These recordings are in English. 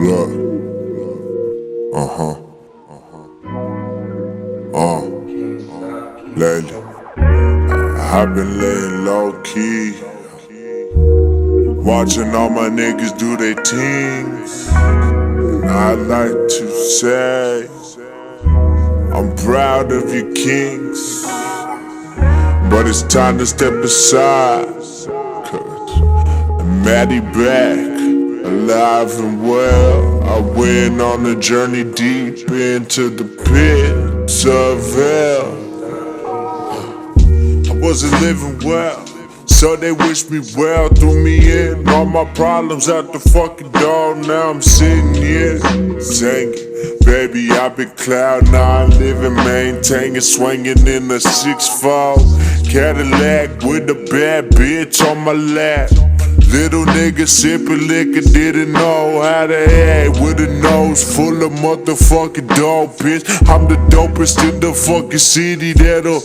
Look. Lately, I've been laying low key, watching all my niggas do their things. And I like to say, I'm proud of you kings, but it's time to step aside, 'cause Maddie back, alive and well. I went on a journey deep into the pits of hell. I wasn't living well, so they wished me well, threw me in all my problems out the fucking door. Now I'm sitting here singing, baby, I've been cloud nine, living, maintaining, swinging in a 6-4 Cadillac with a bad bitch on my lap. Little nigga sipping liquor, didn't know how to act with a nose full of motherfucking dope, bitch. I'm the dopest in the fucking city that'll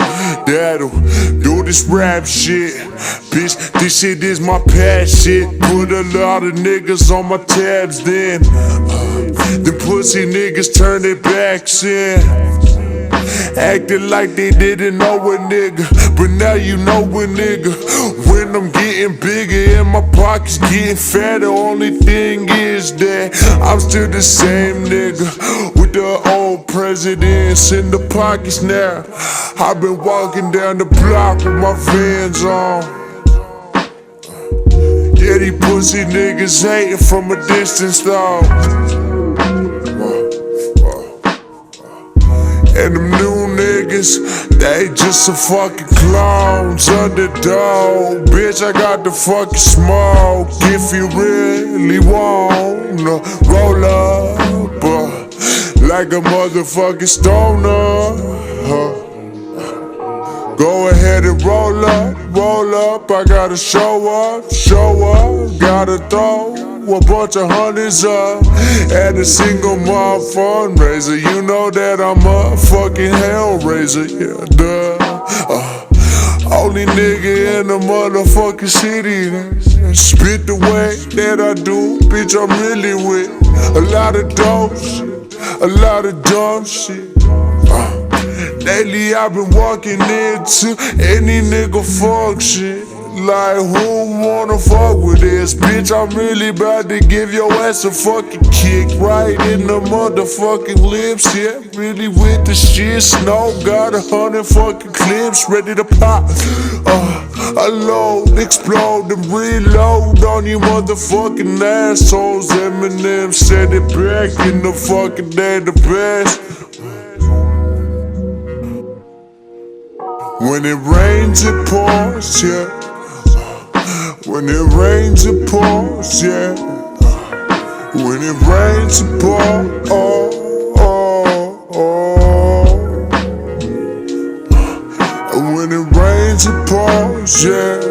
do this rap shit, bitch. This shit is my passion. Put a lot of niggas on my tabs, then the pussy niggas turn their backs in, acting like they didn't know a nigga, but now you know a nigga. When I'm getting bigger and my pockets getting fatter, only thing is that I'm still the same nigga with the old presidents in the pockets now. I've been walking down the block with my Vans on. Yeah, these pussy niggas hating from a distance though. And them new niggas, they just some fucking clones, underdog. Bitch, I got the fucking smoke. If you really wanna roll up, like a motherfucking stoner, go ahead and roll up. I gotta show up. Gotta throw a bunch of hundreds up at a single mom fundraiser. You know that I'm a fucking hellraiser, yeah, duh. Only nigga in the motherfucking city that spit the way that I do, bitch. I'm really with a lot of dope shit, a lot of dumb shit. Lately I've been walking into any nigga fuck shit. Like, who wanna fuck with this? Bitch, I'm really about to give your ass a fucking kick right in the motherfucking lips. Yeah, really with the shit. Snow got 100 fucking clips ready to pop. I load, explode, and reload on you motherfucking assholes. Eminem said it back in the fucking day, the best. When it rains, it pours, yeah. When it rains, it pours, yeah. When it rains, it pours, When it rains, it pours, yeah.